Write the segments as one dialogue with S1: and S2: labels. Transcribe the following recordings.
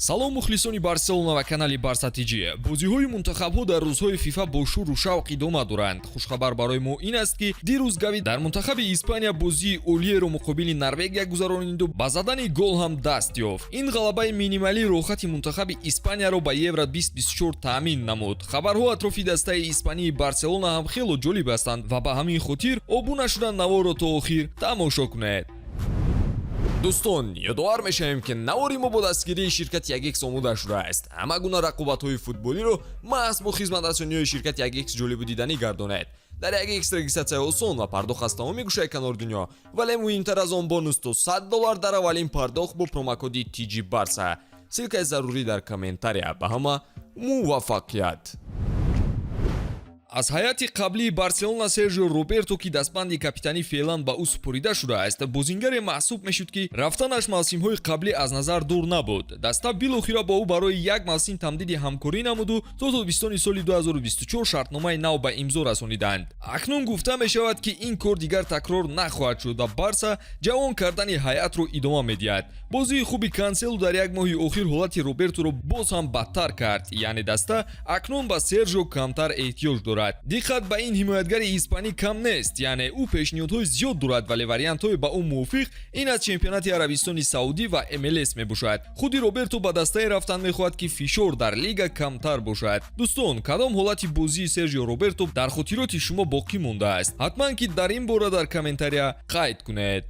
S1: салом мухлисони барселона ва канали барса тж. бозиҳои мунтахабҳо дар рӯзҳои фифа бо шӯру шавқ идома доранд. хушхабар барои мо ин аст ки дирӯз гави дар мунтахаби испания бозии олиеро муқобили норвегия гузарониду ба задани гол ҳам даст ёфт. ин ғалабаи минималии рохати мунтахаби испанияро ба евро 2024 таъмин намуд. хабарҳо атрофи дастаи испании барселона ҳам хело ҷолиб ҳастанд ва ба ҳамин хотир обуна шуда наворо то охир тамошо кунед. дӯстон, ёдовар мешавем ки навори мо бо дастгирии ширкати 1x омода шудааст. ҳама гуна рақобатҳои футболиро маҳз бо хизматрасониҳои ширкати 1x ҷолибу диданӣ гардонед. дар 1x регистратсия осон ва пардохт аз тамоми гӯшаи канори дунё, вале муҳимтар аз он бонус то $100 дар аввалин пардохт бо промокоди TG Barca. силкаи зарурӣ дар комментария. ба ҳама муваффақият. аз ҳайати қаблии барселона Сержио Роберто ки дастбанди капитанӣ феълан ба ӯ супорида шудааст, бозингаре маҳсуб мешуд ки рафтанаш мавсимҳои қаблӣ аз назар дур набуд. даста билохира бо ӯ барои як мавсим тамдиди ҳамкорӣ намуду то тобистони соли 2024 шартномаи нав ба имзо расониданд. акнун гуфта мешавад ки ин кор дигар такрор нахоҳад шуд ва барса ҷавон кардани ҳайатро идома медиҳад. бозии хуби Канселу дар як моҳи охир ҳолати Роберторо боз ҳам бадтар кард, яъне даста акнун ба Сержио камтар эҳтиёҷ дорад. диққат ба ин ҳимоятгари испанӣ кам нест, яъне ӯ пешниҳодҳои зиёд дорад, вале вариантҳои ба ӯ мувофиқ ин аз чемпионати Арабистони Саудӣ ва MLS мебошад. худи Роберто ба дастае рафтан мехоҳад ки фишор дар лига камтар бошад. дӯстон, кадом ҳолати бозии Сержио Роберто дар хотироти шумо боқӣ мондааст? ҳатман ки дар ин бора дар комментария қайд кунед.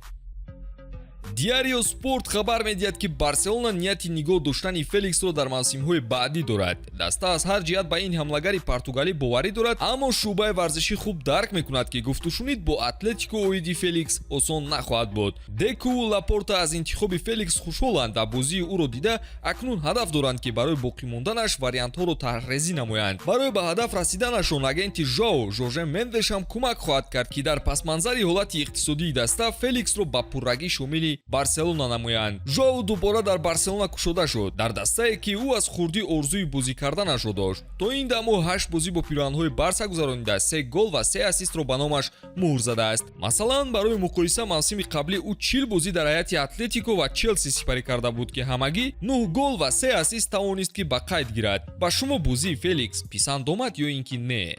S1: Diario Sport хабар медиҳад ки барселона нияти нигоҳ доштани Феликсро дар мавсимҳои баъдӣ дорад. даста аз ҳар ҷиҳат ба ин ҳамлагари португалӣ боварӣ дорад, аммо шуъбаи варзишӣ хуб дарк мекунад ки гуфтушунид бо Атлетико оиди Феликс осон нахоҳад буд. Деку Лапорта аз интихоби Феликс хушҳоланд ва бозии ӯро дида акнун ҳадаф доранд ки барои боқӣ монданаш вариантҳоро тарҳрезӣ намоянд. барои ба ҳадаф расиданашон агенти Жоао Жорже Мендеш ҳам кӯмак хоҳад кард ки дар пасманзари ҳолати иқтисодии даста Феликсро ба пуррагӣ шомили барселона намоянд. Жоао дубора дар барселона кушода шуд, дар дастае ки ӯ аз хурдӣ орзуи бозӣ карданашро дошт. то ин дамо 8 бозӣ бо пироҳанҳои барса гузаронида 3 гол ва 3 ассистро ба номаш муҳр задааст. масалан, барои муқоиса мавсими қаблӣ ӯ 40 бозӣ дар ҳайати Атлетико ва Челси сипарӣ карда буд ки ҳамагӣ 9 гол ва 3 ассист тавонист ки ба қайд гирад. ба шумо бозии Феликс писанд омад ё ин ки не?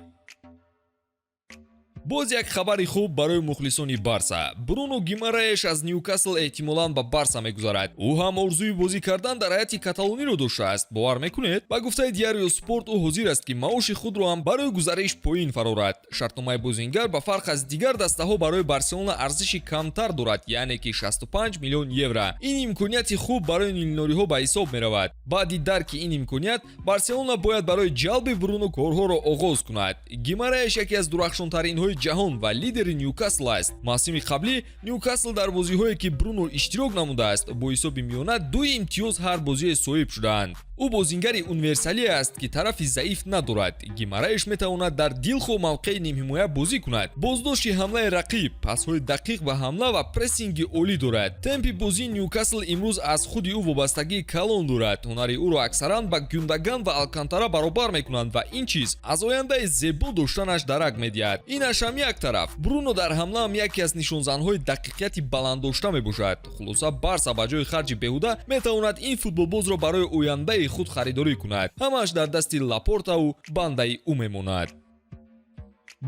S1: боз як хабари хуб барои мухлисони барса. Бруно Гимараеш аз Ньюкасл эҳтимолан ба барса мегузарад. ӯ ҳам орзуи бозӣ кардан дар ҳайати каталониро доштааст. бовар мекунед? ба гуфтаи Diario Sport ӯ ҳозир аст ки маоши худро ҳам барои гузариш поин фарорад. шартномаи бозингар ба фарқ аз дигар дастаҳо барои барселона арзиши камтар дорад, яъне ки 65 миллион евро. ин имконияти хуб барои нилнориҳо ба ҳисоб меравад. баъди дарки ин имконият, барселона бояд барои ҷалби Бруно корҳоро оғоз кунад. Гимараеш яке аз дурахшонтаринҳои ҷаҳон ва лидери Ньюкасл аст. мавсими қаблӣ Ньюкасл дар бозиҳое ки Бруно иштирок намудааст, бо ҳисоби миёна 2 имтиёз ҳар бозие соҳиб шудаанд. ӯ бозингари универсалие аст ки тарафи заиф надорад. Гимараеш метавонад дар дилхо мавқеи нимҳимоя бозӣ кунад. боздошти ҳамлаи рақиб, пасҳои дақиқ ба ҳамла ва прессинги олӣ дорад. темпи бозии Ньюкасл имрӯз аз худи ӯ вобастагии калон дорад. ҳунари ӯро аксаран ба Гюндаган ва Алкантара баробар мекунанд ва ин чиз аз ояндаи зебо доштанаш дарак медиҳад. инаш ҳам як тараф. Бруно дар ҳамла ҳам яке аз нишонзанҳои дақиқияти баланддошта мебошад. хулоса барса ба ҷои харҷи беҳуда метавонад ин футболбозро барои ояндаи худ харидорӣ кунад. ҳамааш дар дасти Лапортау бандаи ӯ мемонад.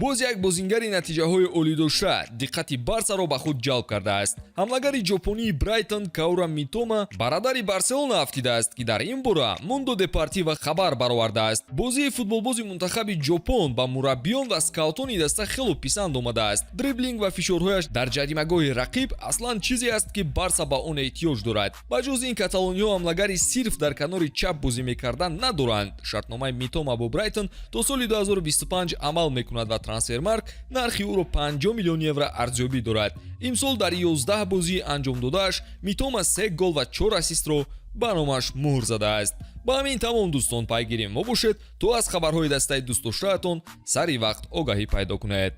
S1: боз як бозингари натиҷаҳои олидошта диққати барсаро ба худ ҷалб кардааст. ҳамлагари ҷопонии Брайтон Каура Митома барадари барселона афтидааст ки дар ин бора Мундо Депортива хабар баровардааст. бозии футболбози мунтахаби ҷопон ба мураббиён ва скаутони даста хело писанд омадааст. дриблинг ва фишорҳояш дар ҷаримагоҳи рақиб аслан чизе аст ки барса ба он эҳтиёҷ дорад. ба ҷози ин каталониҳо ҳамлагари сирф дар канори чап бозӣ мекардан надоранд. шартномаи Митома бо Брайтон то соли 2025 амал мекунад ва трансфермарк нархи ӯро 50 миллион евро арзёбӣ дорад. имсол дар 11 бозӣ анҷом додааш Митома 3 гол ва 4 ассистро ба номаш муҳр задааст. ба ҳамин тамом дӯстон пайгири мо бошед то аз хабарҳои дастаи дӯстдоштаатон сари вақт огаҳӣ пайдо кунед.